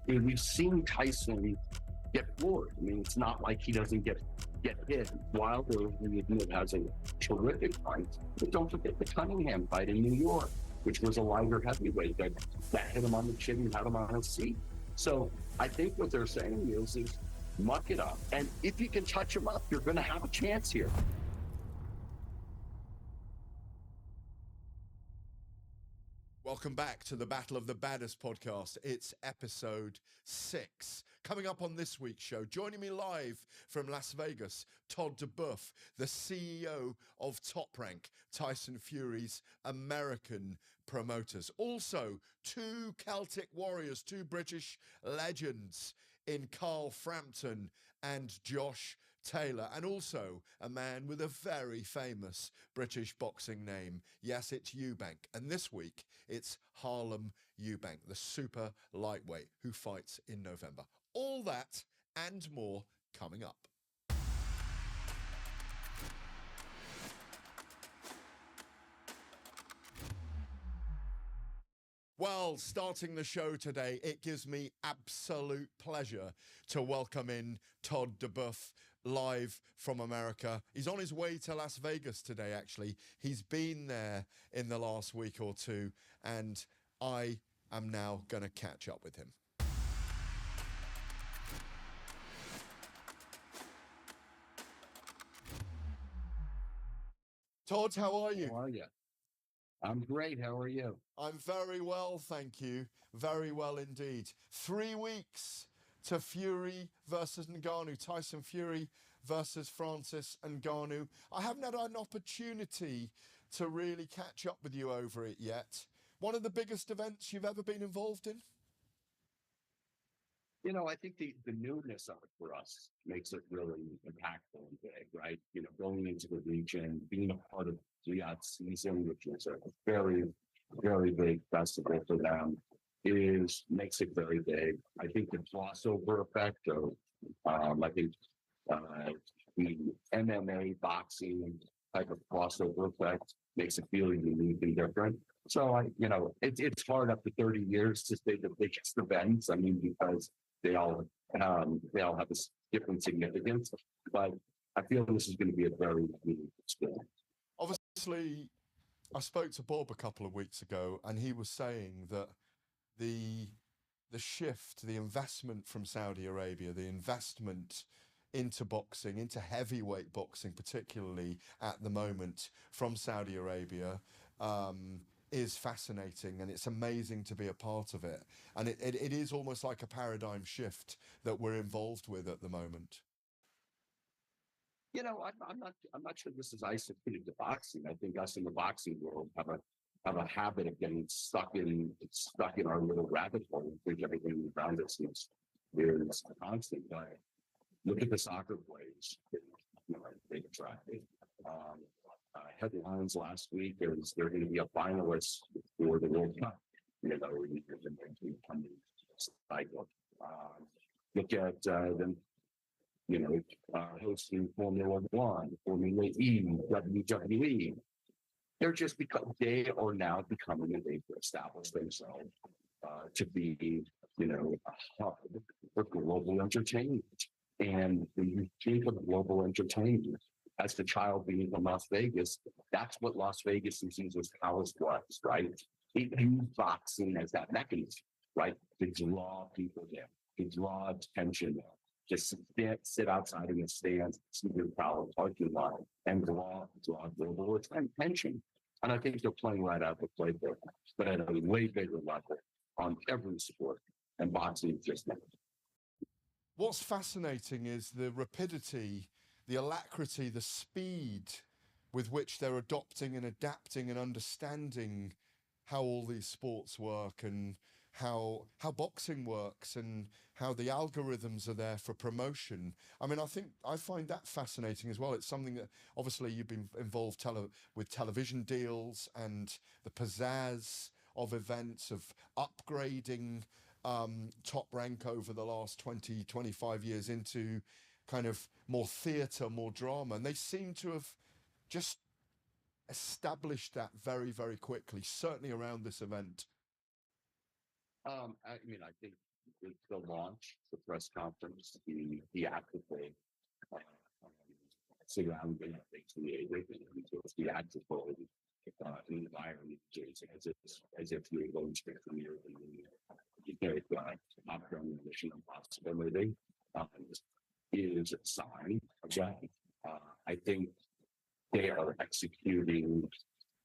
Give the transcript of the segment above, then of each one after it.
I mean, we've seen Tyson get floored. I mean, it's not like he doesn't get hit. Wilder, we admit, has a terrific fight. But don't forget the Cunningham fight in New York, which was a lighter heavyweight that hit him on the chin and had him on his seat. So I think what they're saying is muck it up. And if you can touch him up, you're going to have a chance here. Welcome back to the Battle of the Baddest podcast. It's episode 6. Coming up on this week's show, joining me live from Las Vegas, Todd DuBoef, the CEO of Top Rank, Tyson Fury's American promoters. Also, 2 Celtic warriors, 2 British legends in Carl Frampton and Josh Taylor, and also a man with a very famous British boxing name. Yes, it's Eubank. And this week, it's Harlem Eubank, the super lightweight who fights in November. All that and more coming up. Well, starting the show today, it gives me absolute pleasure to welcome in Todd DuBoef, live from America. He's on his way to Las Vegas today, actually. He's been there in the last week or two, and I am now going to catch up with him. Todd, how are you? How are you? I'm great. How are you? I'm very well, thank you. Very well indeed. 3 weeks to Fury versus Ngannou, Tyson Fury versus Francis Ngannou. I haven't had an opportunity to really catch up with you over it yet. One of the biggest events you've ever been involved in? You know, I think the newness of it for us makes it really impactful and big, right? You know, going into the region, being a part of Riyadh season, which is a very, very big festival for them, makes it very big. I think the crossover effect of, I think the MMA boxing type of crossover effect makes it feel unique and different. So it's hard after 30 years to say the biggest events. I mean, because they all have this different significance, but I feel this is going to be a very unique experience. Obviously, I spoke to Bob a couple of weeks ago, and he was saying that the shift, the investment from Saudi Arabia, the investment into boxing, into heavyweight boxing, particularly at the moment from Saudi Arabia, is fascinating, and it's amazing to be a part of it. And it is almost like a paradigm shift that we're involved with at the moment. You know, I'm not sure this is isolated to boxing. I think us in the boxing world have a habit of getting stuck in our little rabbit hole and think everything around us is constant. Look at the soccer players. They attractive. Headlines last week is they're going to be a finalist for the World Cup. You know, cycle. Look at them. You know, hosting Formula One, Formula E, WWE. They're just they are now becoming a way to establish themselves to be, a hub for global entertainment. And when you think of global entertainment, as the child being from Las Vegas, that's what Las Vegas and Caesar's Palace was, right? It used boxing as that mechanism, right? To draw people there, to draw attention there. Just sit outside in the stands, see the crowd, parking lot, and draw global attention. And I think they're playing right out the playbook, but at a way bigger level on every sport, and boxing is just that. What's fascinating is the rapidity, the alacrity, the speed with which they're adopting and adapting and understanding how all these sports work and how boxing works and how the algorithms are there for promotion. I mean, I find that fascinating as well. It's something that obviously you've been involved with television deals and the pizzazz of events, of upgrading Top Rank over the last 20, 25 years into kind of more theatre, more drama. And they seem to have just established that very, very quickly, certainly around this event. I mean, I think the launch, the press conference, the theatrical surrounding they created, and the theatrical environment, as if you were going to the premiere of the movie. You know, opera mission possibility is a sign of that. I think they are executing.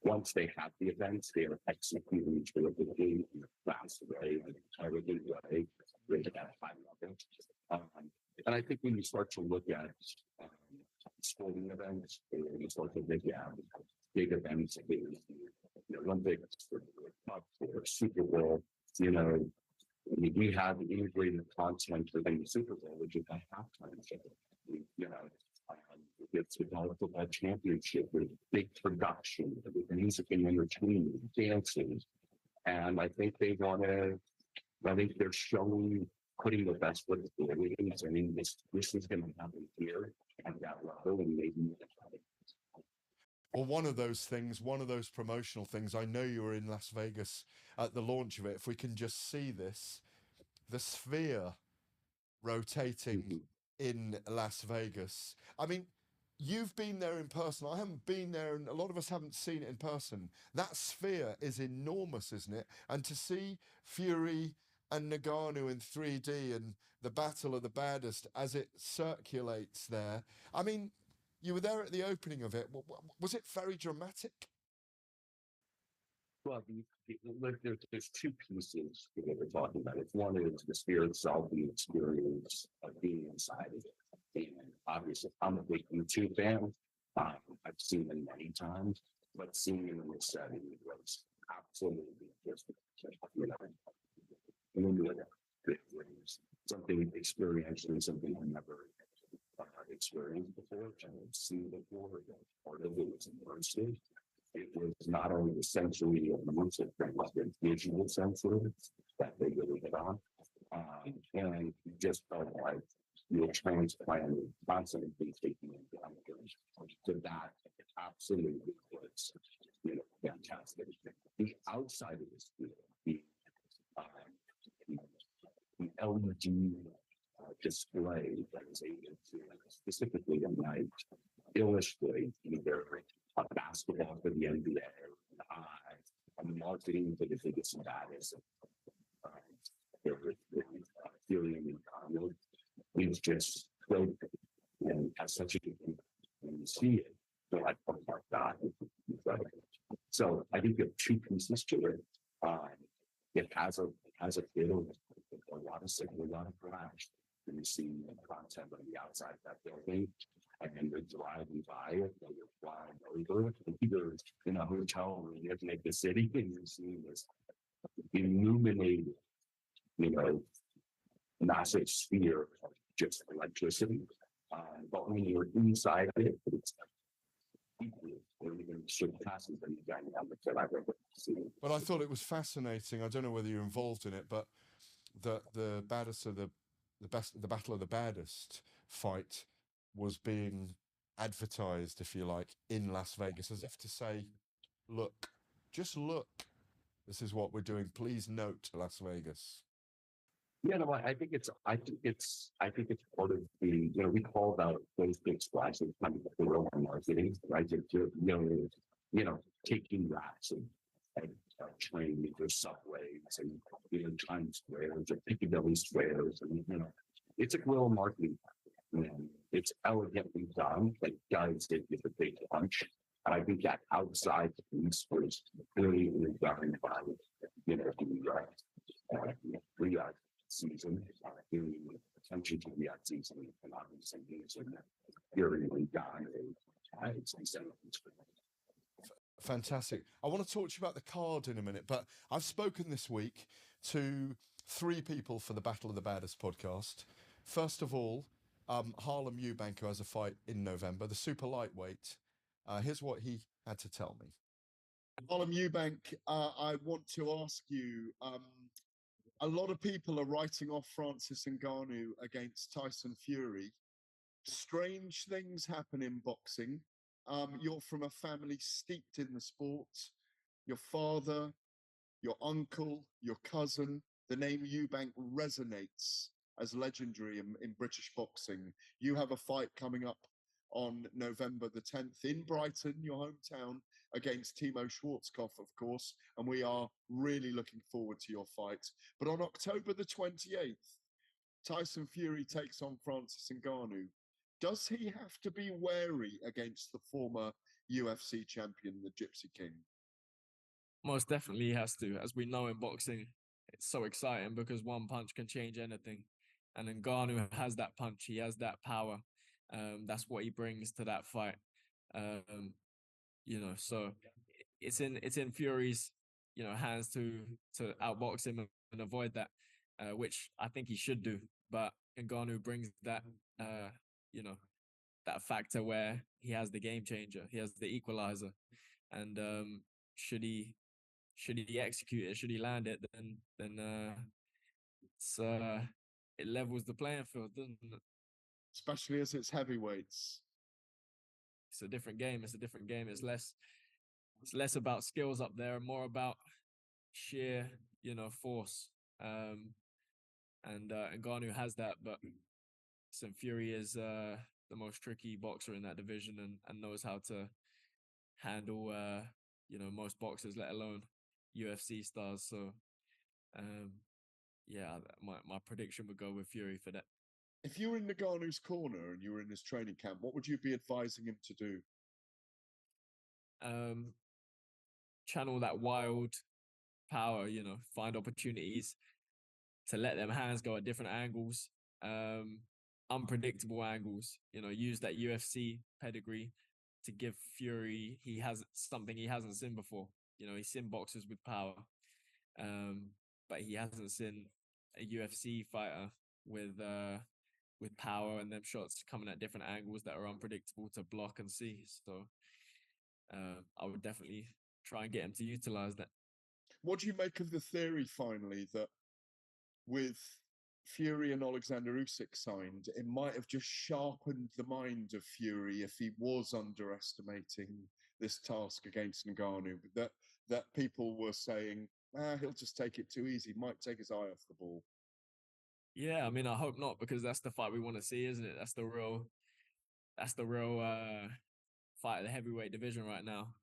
Once they have the events, they are executing terrifically in a fast way, in a terrific way, really at a high level. And I think when you start to look at sporting events, you start to look at big events, the Olympics, or Super Bowl, you know, I mean, we have integrated content within the Super Bowl, which is a halftime show. You know, it's the college football championship with big production, with music and entertainment, dances. And I think they want to, I think they're showing, putting the best foot forward. I mean, this is going to happen here at that level, and maybe. Well, one of those things, one of those promotional things, I know you were in Las Vegas at the launch of it. If we can just see this, the sphere rotating in Las Vegas. I mean, you've been there in person. I haven't been there, and a lot of us haven't seen it in person. That sphere is enormous, isn't it? And to see Fury and Ngannou in 3D and the Battle of the Baddest as it circulates there. I mean, you were there at the opening of it. Was it very dramatic? Well, there's two pieces that we're talking about. One is the sphere itself, the experience of being inside of it. And obviously, I'm a big YouTube fan. I've seen it many times, but seeing it in the setting was absolutely just, you know, it was something experientially, something I never experienced before, which I had seen before. Part of it was immersive. It was not only the sensory of the music, but the visual sensory that they really hit on. And just felt like you were transplanted, constantly taking into account. So that absolutely was, you know, fantastic. The outside of this field, the LED display that is able to specifically at night illustrate either a basketball for the NBA, a marketing for the biggest and baddest. Fury-Ngannou is just so, and has such a good when you see it, they're like, oh my God. So I think there are two pieces to it. It has a bit of a lot of signal, a lot of flash. And you see content on the outside of that building, and then you're driving by it, or you're flying over it, either in a hotel or in the city, and you're seeing this illuminated, you know, massive sphere of just electricity. But when you're inside it, it's equally or even surpasses any dynamic that I've ever seen. But I thought it was fascinating. I don't know whether you're involved in it, but the baddest of the Battle of the Baddest fight was being advertised, if you like, in Las Vegas, as if to say, look, just look, this is what we're doing. Please note Las Vegas. Yeah, no, I think it's part of the, you know, we call that those big splashes kind of guerrilla marketing, right? You know, taking rats and trains or subways and, you know, Times Squares or Piccadilly Squares, and, you know, it's a guerrilla marketing. And it's elegantly done, like guys did with a big punch. And I think that outside the piece was really done by, you know, the Riyadh season, giving attention to the season, and obviously using Fury-Ngannou. Fantastic. I want to talk to you about the card in a minute, but I've spoken this week to 3 people for the Battle of the Baddest podcast. First of all, Harlem Eubank, who has a fight in November, the super lightweight. Here's what he had to tell me. Harlem Eubank, I want to ask you, a lot of people are writing off Francis Ngannou against Tyson Fury. Strange things happen in boxing. You're from a family steeped in the sport. Your father, your uncle, your cousin, the name Eubank resonates as legendary in British boxing. You have a fight coming up on November the 10th in Brighton, your hometown, against Timo Schwarzkopf, of course, and we are really looking forward to your fight. But on October the 28th, Tyson Fury takes on Francis Ngannou. Does he have to be wary against the former UFC champion, the Gypsy King? Most definitely he has to. As we know in boxing, it's so exciting because one punch can change anything. And Ngannou has that punch. He has that power. That's what he brings to that fight. So it's in Fury's, hands to outbox him and avoid that, which I think he should do. But Ngannou brings that, that factor where he has the game changer. He has the equalizer. And should he execute it, should he land it, then it levels the playing field, doesn't it? Especially as it's heavyweights. It's a different game. It's less about skills up there and more about sheer, force. And Ngannou has that, but Fury is the most tricky boxer in that division and knows how to handle most boxers, let alone UFC stars. So my prediction would go with Fury for that. If you were in Ngannou's corner and you were in his training camp, what would you be advising him to do? Channel that wild power, find opportunities to let them hands go at different angles, unpredictable angles, use that UFC pedigree to give Fury, he has something he hasn't seen before. He's seen boxers with power, but he hasn't seen a UFC fighter with power and them shots coming at different angles that are unpredictable to block and see. So I would definitely try and get him to utilize that. What do you make of the theory, finally, that with Fury and Alexander Usyk signed, it might have just sharpened the mind of Fury if he was underestimating this task against Ngannou? That people were saying, he'll just take it too easy, might take his eye off the ball. Yeah, I mean, I hope not, because that's the fight we want to see, isn't it? That's the real fight of the heavyweight division right now.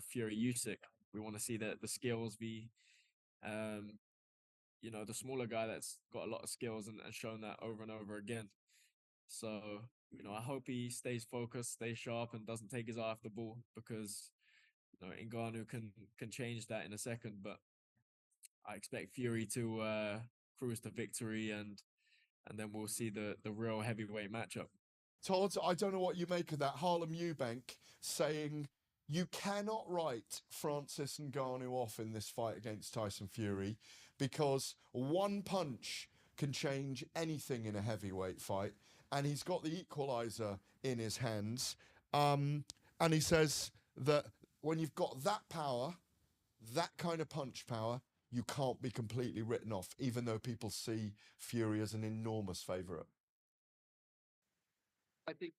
Fury Usyk. We want to see the skills be, the smaller guy that's got a lot of skills and shown that over and over again. So, I hope he stays focused, stays sharp, and doesn't take his eye off the ball, because Ngannou can change that in a second. But I expect Fury to cruise to victory, and then we'll see the real heavyweight matchup. Todd, I don't know what you make of that. Harlem Eubank saying you cannot write Francis Ngannou off in this fight against Tyson Fury because one punch can change anything in a heavyweight fight, and he's got the equalizer in his hands. And he says that when you've got that power, that kind of punch power, you can't be completely written off, even though people see Fury as an enormous favourite. I think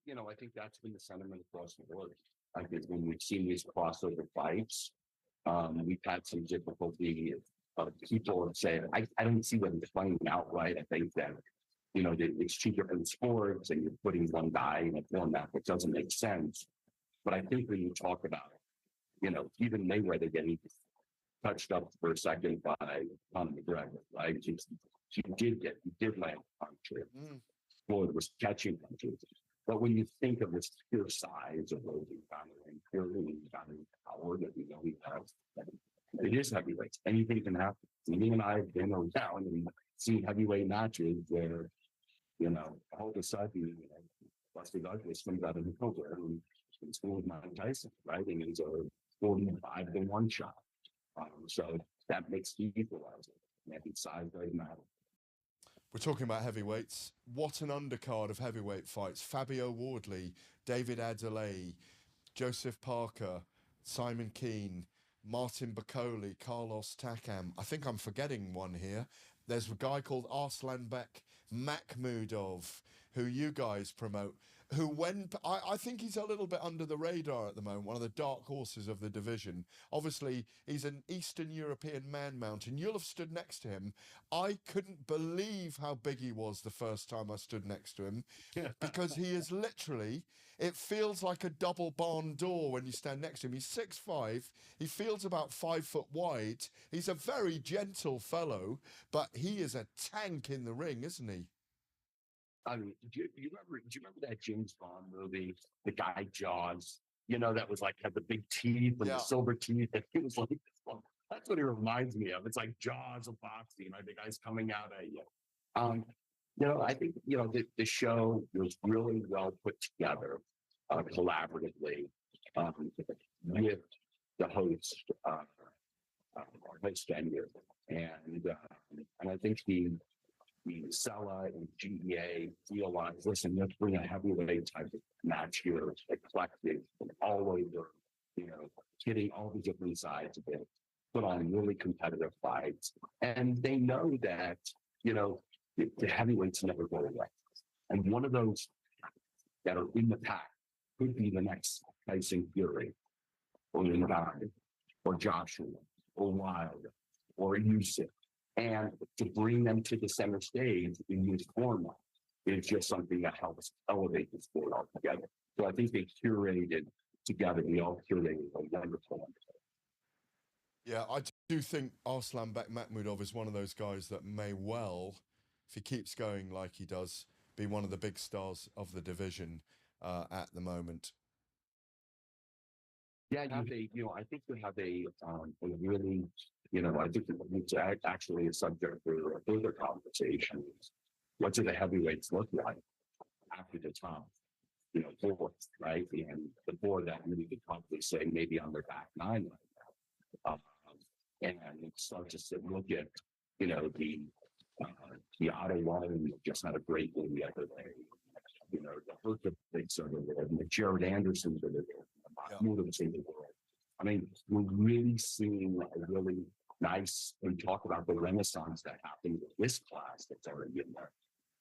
that's been the sentiment across the board. I think when we've seen these crossover fights, we've had some difficulty. People have said, I don't see them playing out right. I think that, it's two different sports and you're putting one guy in a format that doesn't make sense. But I think when you talk about, even Mayweather getting touched up for a second by Conor McGregor, right? He did land a punch. Floyd was catching punches. But when you think of the sheer size of those Ngannou and Fury and power that we know he has, it is heavyweights. Anything can happen. Me and I have been around and seen heavyweight matches where, all of a sudden, Buster Douglas comes out of the nowhere and it's with Mike Tyson, right? And it's a 45-1 shot. So that makes the equalizer. I think size doesn't matter. We're talking about heavyweights. What an undercard of heavyweight fights. Fabio Wardley, David Adeleye, Joseph Parker, Simon Keane, Martin Bakole, Carlos Takam. I think I'm forgetting one here. There's a guy called Arslanbek Makhmudov, who you guys promote. who I think he's a little bit under the radar at the moment, one of the dark horses of the division. Obviously, he's an Eastern European man mountain. You'll have stood next to him. I couldn't believe how big he was the first time I stood next to him, because he is literally, it feels like a double barn door when you stand next to him. He's 6'5", he feels about 5 foot wide. He's a very gentle fellow, but he is a tank in the ring, isn't he? I mean, do you remember that James Bond movie, the guy Jaws? You know, that was like had the big teeth and the silver teeth. And he was like this one. That's what he reminds me of. It's like Jaws of boxing, right? The guy's coming out at you. I think the show was really well put together, collaboratively, with the host, host venue, and I think the Sella and GEA realize, listen, let's bring a heavyweight type of match here, eclectic, and always, hitting all the different sides of it, put on really competitive fights. And they know that, the heavyweights never go away. And one of those that are in the pack could be the next Tyson Fury, or Ngannou, or Joshua, or Wilder, or Usyk. And to bring them to the center stage in this format is just something that helps elevate the sport altogether. So I think they curated together. We all curated a wonderful. Yeah, I do think Arslanbek Makhmudov is one of those guys that may well, if he keeps going like he does, be one of the big stars of the division at the moment. Yeah, I think you have a really, I think it's actually a subject for a further conversation. What do the heavyweights look like after the top, four, right? And before that, we could probably say maybe on their back nine right now. And start to look at, the Ottawa, who just had a great win the other day. The Herta Biggs of the world, and the Jared Andersons of the world, the world. I mean, we're really seeing a really nice, when we talk about the renaissance that happened with this class that's already in there.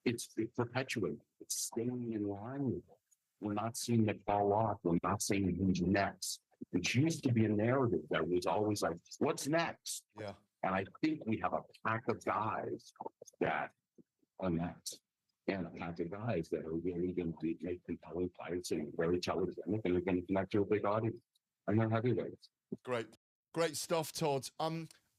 It's perpetuating, it's staying in line with it. We're not seeing it fall off. We're not seeing who's next. It used to be a narrative that was always like, what's next? Yeah. And I think we have a pack of guys that are next. And a pack of guys that are really going to make compelling fights and very television, and they're going to connect to a big audience. And they're heavyweights. Great stuff, Todd.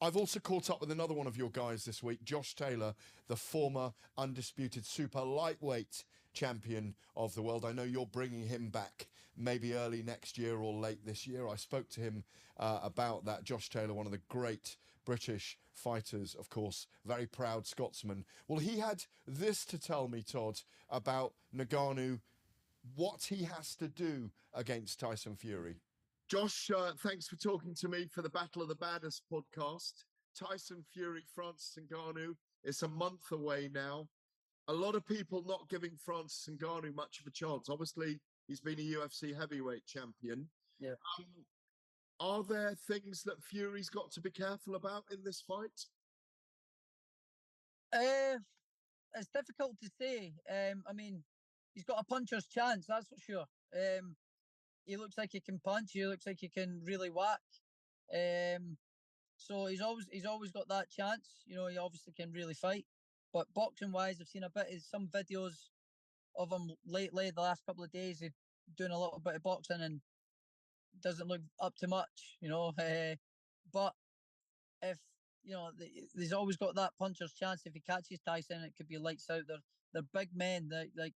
I've also caught up with another one of your guys this week, Josh Taylor, the former undisputed super lightweight champion of the world. I know you're bringing him back maybe early next year or late this year. I spoke to him about that. Josh Taylor, one of the great British fighters, of course, very proud Scotsman. Well, he had this to tell me, Todd, about Ngannou, what he has to do against Tyson Fury. Josh, thanks for talking to me for the Battle of the Baddest podcast. Tyson Fury, Francis Ngannou. It's a month away now. A lot of people not giving Francis Ngannou much of a chance. Obviously, he's been a UFC heavyweight champion. Yeah. Are there things that Fury's got to be careful about in this fight? It's difficult to say. I mean, he's got a puncher's chance, that's for sure. He looks like he can punch. He looks like he can really whack. So he's always got that chance. He obviously can really fight. But boxing wise, I've seen a bit of some videos of him lately the last couple of days. He's doing a little bit of boxing and doesn't look up to much. But if he's always got that puncher's chance. If he catches Tyson, it could be lights out. They're big men. They're like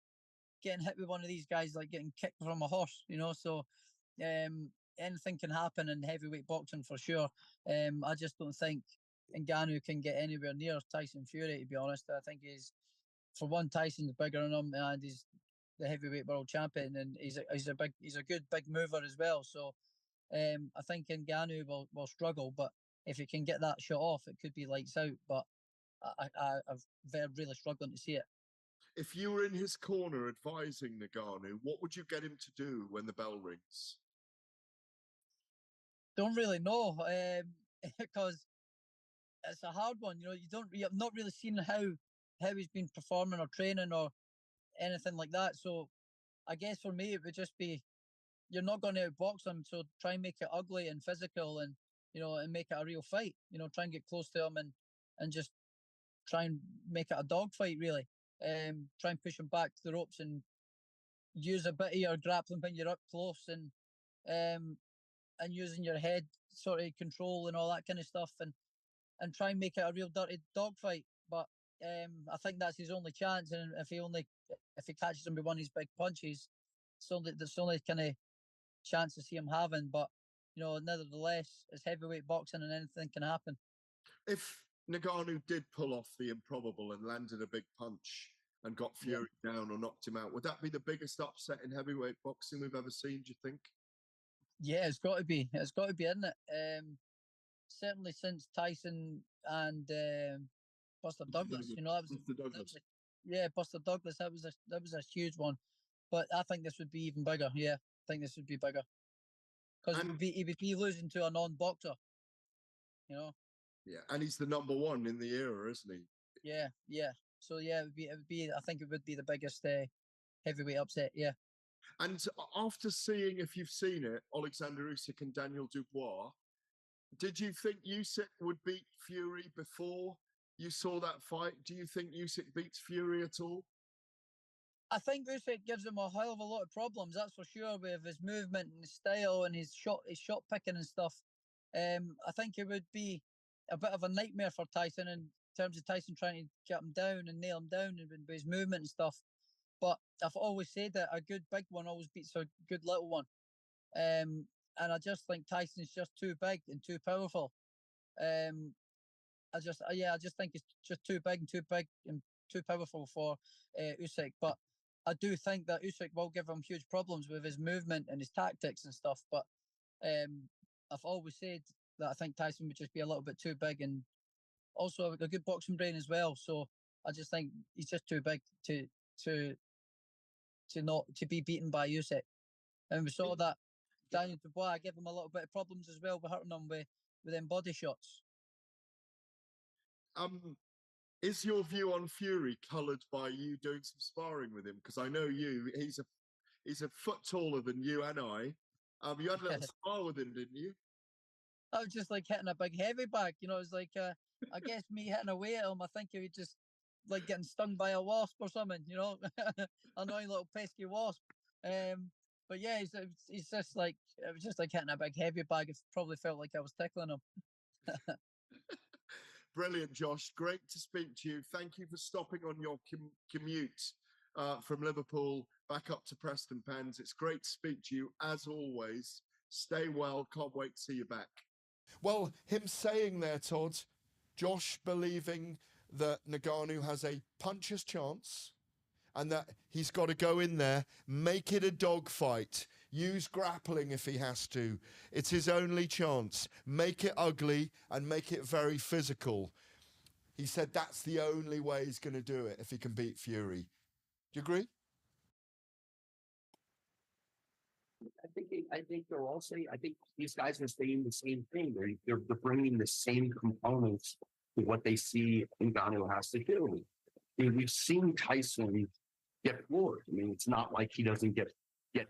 getting hit with one of these guys, like getting kicked from a horse. So anything can happen in heavyweight boxing for sure. I just don't think Ngannou can get anywhere near Tyson Fury, to be honest. I think for one, Tyson's bigger than him, and he's the heavyweight world champion, and he's a good big mover as well. So I think Ngannou will struggle, but if he can get that shot off, it could be lights out. But I'm really struggling to see it. If you were in his corner advising Ngannou, what would you get him to do when the bell rings? Don't really know, because it's a hard one. You've not really seen how he's been performing or training or anything like that. So I guess for me, it would just be, you're not going to outbox him, so try and make it ugly and physical, and and make it a real fight. Try and get close to him, and just try and make it a dog fight, really. Try and push him back to the ropes, and use a bit of your grappling when you're up close, and using your head sort of control and all that kind of stuff, and try and make it a real dirty dog fight. But I think that's his only chance, and if he catches him with one of his big punches, that's the only kind of chance to see him having. But nevertheless, it's heavyweight boxing, and anything can happen. If Ngannou did pull off the improbable and landed a big punch and got Fury down or knocked him out, would that be the biggest upset in heavyweight boxing we've ever seen, do you think? Yeah, it's got to be. It's got to be, isn't it? Certainly since Tyson and Buster Douglas. That was, Buster Douglas. Buster Douglas. That was a huge one. But I think this would be even bigger. Yeah, I think this would be bigger, because he would be losing to a non-boxer. Yeah, and he's the number one in the era, isn't he? Yeah. So it would be. I think it would be the biggest heavyweight upset. Yeah. And after seeing, if you've seen it, Alexander Usyk and Daniel Dubois, did you think Usyk would beat Fury before you saw that fight? Do you think Usyk beats Fury at all? I think Usyk gives him a hell of a lot of problems, that's for sure, with his movement and his style and his shot picking and stuff. I think it would be a bit of a nightmare for Tyson, in terms of Tyson trying to get him down and nail him down and with his movement and stuff. But I've always said that a good big one always beats a good little one. And I just think Tyson's just too big and too powerful. I just think it's just too big and too powerful for Usyk. But I do think that Usyk will give him huge problems with his movement and his tactics and stuff. But I've always said that I think Tyson would just be a little bit too big, and also a good boxing brain as well. So I just think he's just too big to be beaten by Usyk. And we saw that Daniel Dubois gave him a little bit of problems as well, with hurting him with them body shots. Is your view on Fury coloured by you doing some sparring with him? Because I know he's a foot taller than you and I. You had a little spar with him, didn't you? I was just like hitting a big heavy bag. It's like I guess me hitting away at him, I think he would just like getting stung by a wasp or something, annoying little pesky wasp. But yeah, he's just like, it was just like hitting a big heavy bag. It probably felt like I was tickling him. Brilliant, Josh. Great to speak to you. Thank you for stopping on your commute from Liverpool back up to Preston Pans. It's great to speak to you as always. Stay well. Can't wait to see you back. Well, him saying there, Todd, Josh believing that Ngannou has a puncher's chance and that he's got to go in there, make it a dogfight, use grappling if he has to. It's his only chance. Make it ugly and make it very physical. He said that's the only way he's going to do it if he can beat Fury. Do you agree? I think they're all saying. I think these guys are saying the same thing. They're bringing the same components to what they see Ngannou has to do. We've seen Tyson get floored. I mean, it's not like he doesn't get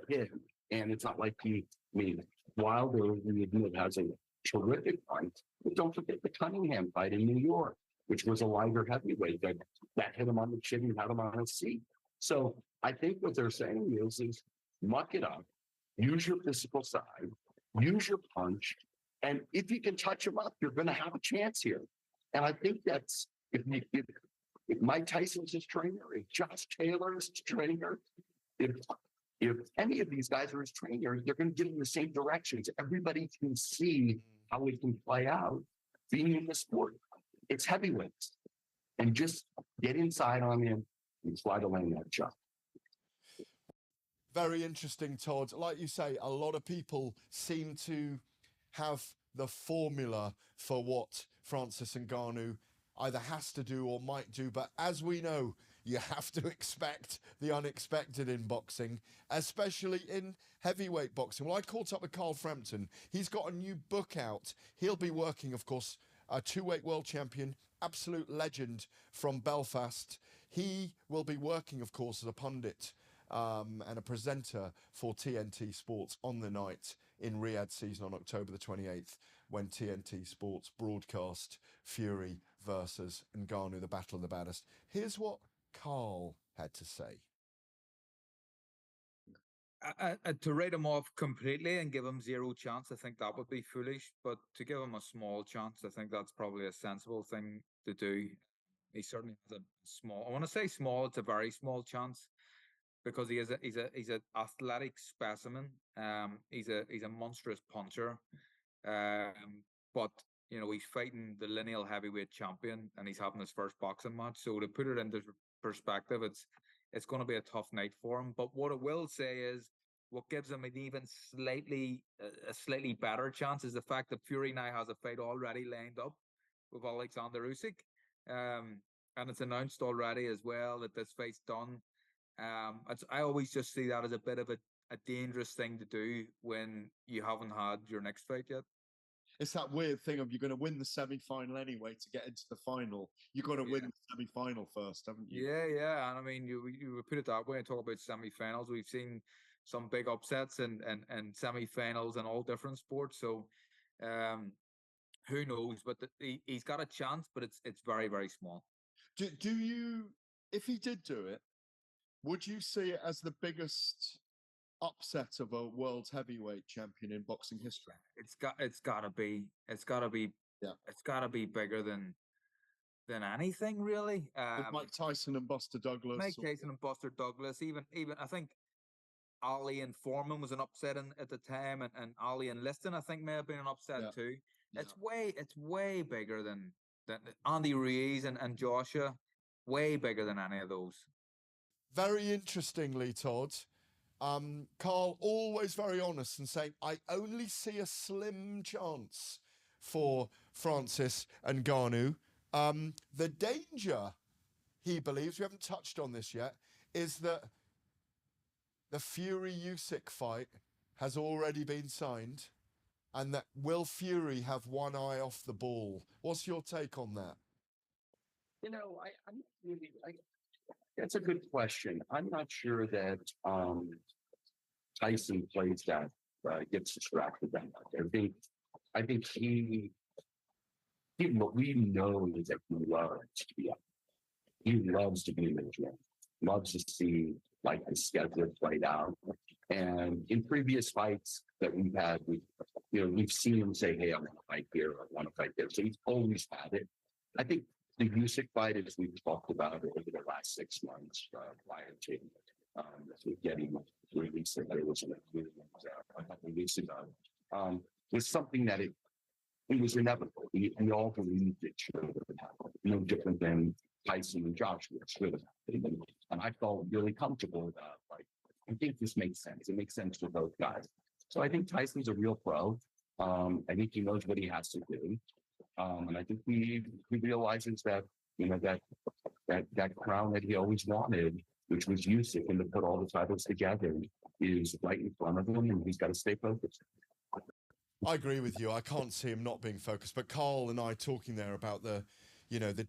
hit, and it's not like Wilder, we admit, has a terrific fight. But don't forget the Cunningham fight in New York, which was a lighter heavyweight that hit him on the chin and had him on his seat. So I think what they're saying is muck it up, use your physical side, use your punch, and if you can touch him up, you're going to have a chance here. And I think that's if Mike Tyson's his trainer, if Josh Taylor's his trainer, if any of these guys are his trainers, they're going to get in the same directions. Everybody can see how it can play out being in the sport. It's heavyweights. And just get inside on him and try to land that shot. Very interesting, Todd. Like you say, a lot of people seem to have the formula for what Francis Ngannou either has to do or might do. But as we know, you have to expect the unexpected in boxing, especially in heavyweight boxing. Well, I caught up with Carl Frampton. He's got a new book out. He'll be working, of course, a two-weight world champion, absolute legend from Belfast. He will be working, of course, as a pundit and a presenter for TNT Sports on the night in Riyadh season on October the 28th, when TNT Sports broadcast Fury versus Ngannou, the Battle of the Baddest. Here's what Carl had to say. To write him off completely and give him zero chance, I think that would be foolish. But to give him a small chance, I think that's probably a sensible thing to do. He certainly has a small. I want to say small. It's a very small chance because he's an athletic specimen. He's a monstrous puncher. But you know, he's fighting the lineal heavyweight champion, and he's having his first boxing match. So to put it into perspective, it's going to be a tough night for him. But what I will say is, what gives him an even a slightly better chance is the fact that Fury now has a fight already lined up with Alexander Usyk, and it's announced already as well that this fight's done. I always just see that as a bit of a dangerous thing to do when you haven't had your next fight yet. It's that weird thing of you're going to win the semi-final anyway to get into the final. You've got to win the semi-final first, haven't you? Yeah. And I mean, you put it that way and talk about semi-finals. We've seen some big upsets and semi-finals in all different sports. So who knows? But he's got a chance, but it's very, very small. Do you, if he did do it, would you see it as the biggest upset of a world heavyweight champion in boxing history? It's got to be bigger than anything really. With Mike Tyson and Buster Douglas. Mike Tyson and Buster Douglas. Even I think Ali and Foreman was an upset at the time, and Ali and Liston I think may have been an upset too. Yeah. It's way bigger than Andy Ruiz and Joshua. Way bigger than any of those. Very interestingly, Todd, Carl always very honest and saying, I only see a slim chance for Francis Ngannou. The danger, he believes, we haven't touched on this yet, is that the Fury-Usyk fight has already been signed, and that will Fury have one eye off the ball? What's your take on that? You know, I'm really, that's a good question. I'm not sure that Tyson plays that, gets distracted that much. I think what we know is that he loves to be up. He loves to be in the gym, loves to see like the schedule played out. And in previous fights that we've had, we've seen him say, "Hey, I want to fight here, I want to fight there." So he's always had it. I think the Usyk fight, as we've talked about over the last 6 months, prior to getting released, there was a couple of weeks ago, was something that it was inevitable. We all believed it should have happened. No different than Tyson and Joshua should have happened. And I felt really comfortable about, like, I think this makes sense. It makes sense for both guys. So I think Tyson's a real pro. I think he knows what he has to do. And I think he realizes that, that crown that he always wanted, which was Usyk, and to put all the titles together, is right in front of him, and he's got to stay focused. I agree with you. I can't see him not being focused. But Carl and I talking there about the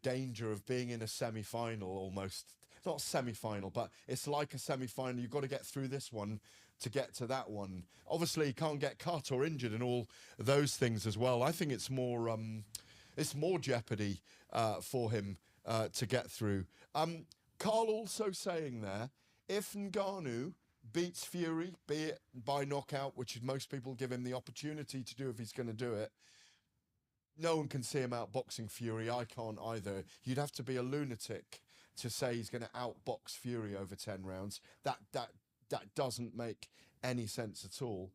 danger of being in a semi-final almost. Not semi-final, but it's like a semi-final. You've got to get through this one to get to that one. Obviously, he can't get cut or injured and all those things as well. I think it's more jeopardy for him to get through. Carl also saying there, if Ngannou beats Fury, be it by knockout, which most people give him the opportunity to do if he's going to do it, no one can see him outboxing Fury. I can't either. You'd have to be a lunatic to say he's going to outbox Fury over 10 rounds. That doesn't make any sense at all.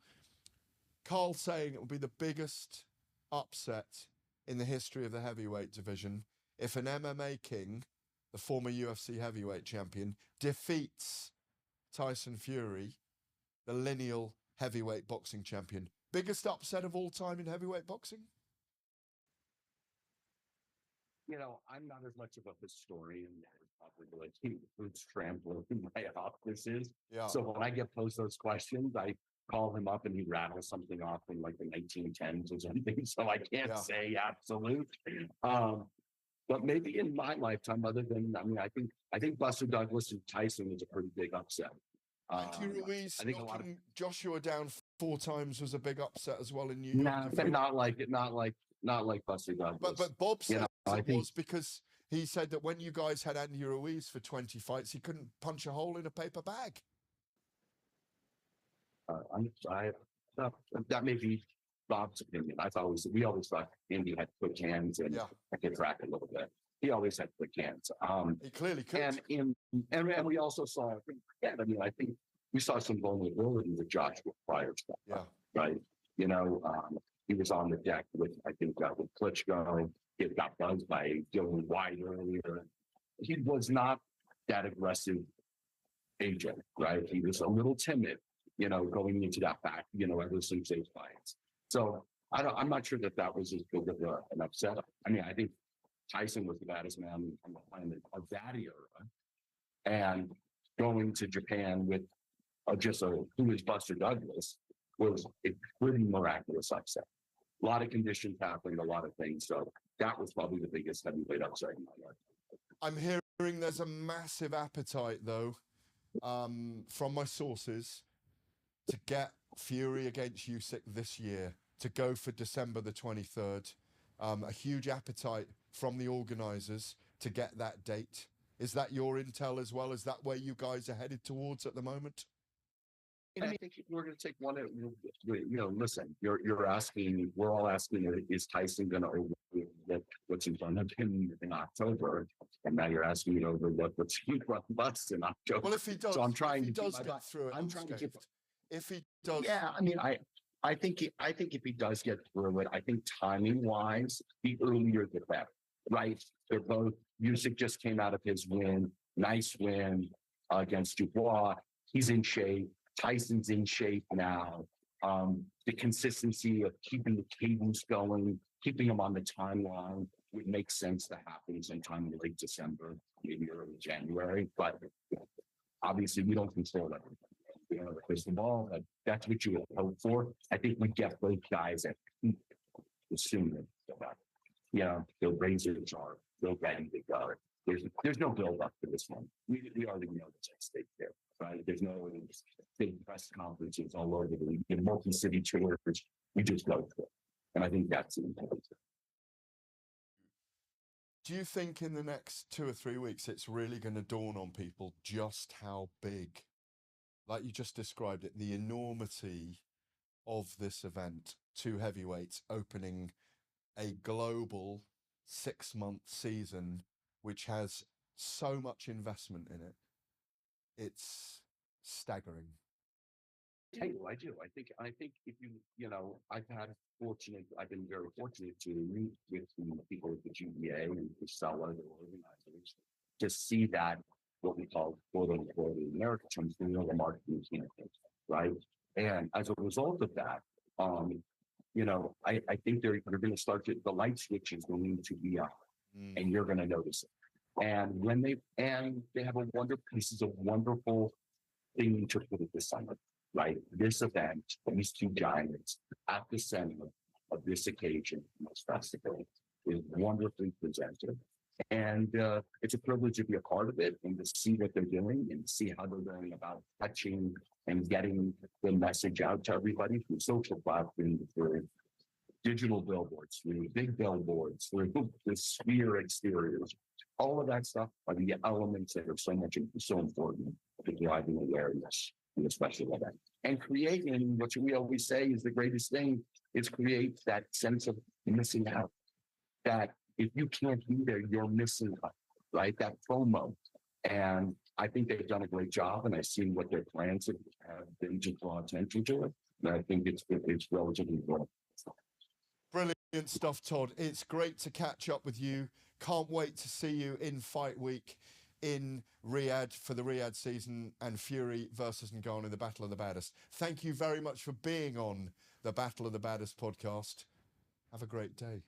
Carl saying it will be the biggest upset in the history of the heavyweight division if an MMA king, the former UFC heavyweight champion, defeats Tyson Fury, the lineal heavyweight boxing champion. Biggest upset of all time in heavyweight boxing? I'm not as much of a historian as probably who's translating my offices. Yeah. So when I get posed those questions, I call him up and he rattles something off in like the 1910s or something. So I can't say absolute. But maybe in my lifetime, I think Buster Douglas and Tyson was a pretty big upset. Andy Ruiz I think a lot of knocking Joshua down 4 times was a big upset as well in New York. nah, but not like Buster Douglas. But Bob You said know, I it think- was because he said that when you guys had Andy Ruiz for 20 fights, he couldn't punch a hole in a paper bag. That may be Bob's opinion. We always thought Andy had quick hands and Yeah. I could track a little bit. He always had quick hands. He clearly could. And we also saw, I think we saw some vulnerability with Joshua prior to that. Yeah. Right. He was on the deck with with Klitschko. He got buzzed by Dylan White earlier. He was not that aggressive agent, right? He was a little timid, going into that back, ever since those fights. So I'm not sure that was as big of an upset. I think Tyson was the baddest man on the planet of that era, and going to Japan with who was Buster Douglas was a pretty miraculous upset. A lot of conditions happening, a lot of things. So that was probably the biggest heavyweight upset in my life. I'm hearing there's a massive appetite, though, from my sources to get Fury against Usyk this year, to go for December the 23rd. A huge appetite from the organisers to get that date. Is that your intel as well? Is that where you guys are headed towards at the moment? I think we're going to take one. Listen, you're asking. We're all asking: is Tyson going to overlook what's in front of him in October? And now you're asking me to overlook what's in front of us in October. Well, if he does, so I'm trying to get through it. I'm trying to keep. If he does, yeah. I think if he does get through it, I think timing wise, the earlier the better. Right? They're both. Usyk just came out of his win. Nice win against DuBoef. He's in shape. Tyson's in shape now. The consistency of keeping the cadence going, keeping him on the timeline would make sense to happen sometime in late December, maybe early January. But obviously, we don't control that. We don't have a crystal ball. That's what you would hope for. I think we get both guys at peak as soon as they'll raise their jar, they'll bang the guard. There's no build up to this one. We already know what's at stake there, right? There's no big press conferences all over the multi-city tours. We just go to it, and I think that's important. Do you think in the next 2 or 3 weeks it's really going to dawn on people just how big, like you just described it, the enormity of this event? 2 heavyweights opening a global 6-month season, which has so much investment in it. It's staggering. I do. I think if I've been very fortunate to meet with the people at the GBA and the seller, the organizers, to see that what we call quote unquote in American terms, the marketing campaign, right? And as a result of that, I think they're going to start the light switch is going to be on, and you're going to notice it. And when they have this is a wonderful thing to put at the center, right? This event, these 2 giants at the center of this occasion, this festival, is wonderfully presented. And it's a privilege to be a part of it and to see what they're doing and see how they're going about touching and getting the message out to everybody through social platforms, through digital billboards, through big billboards, through the sphere exteriors. All of that stuff are the elements that are so important to driving awareness in a special event. And creating what we always say is the greatest thing is create that sense of missing out. That if you can't be there, you're missing out, right? That FOMO. And I think they've done a great job, and I've seen what their plans have been to draw attention to it. And I think it's relatively good. Brilliant stuff, Todd. It's great to catch up with you. Can't wait to see you in Fight Week in Riyadh for the Riyadh season and Fury versus Ngannou, the Battle of the Baddest. Thank you very much for being on the Battle of the Baddest podcast. Have a great day.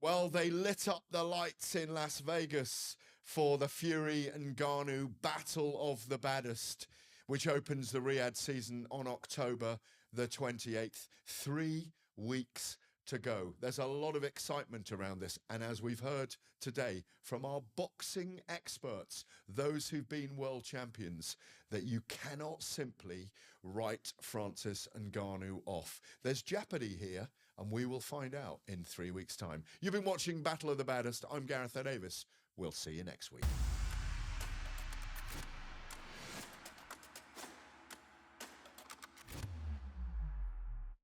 Well, they lit up the lights in Las Vegas for the Fury-Ngannou Battle of the Baddest, which opens the Riyadh season on October the 28th. 3 weeks to go. There's a lot of excitement around this. And as we've heard today from our boxing experts, those who've been world champions, that you cannot simply write Francis Ngannou off. There's jeopardy here, and we will find out in 3 weeks' time. You've been watching Battle of the Baddest. I'm Gareth Davis. We'll see you next week.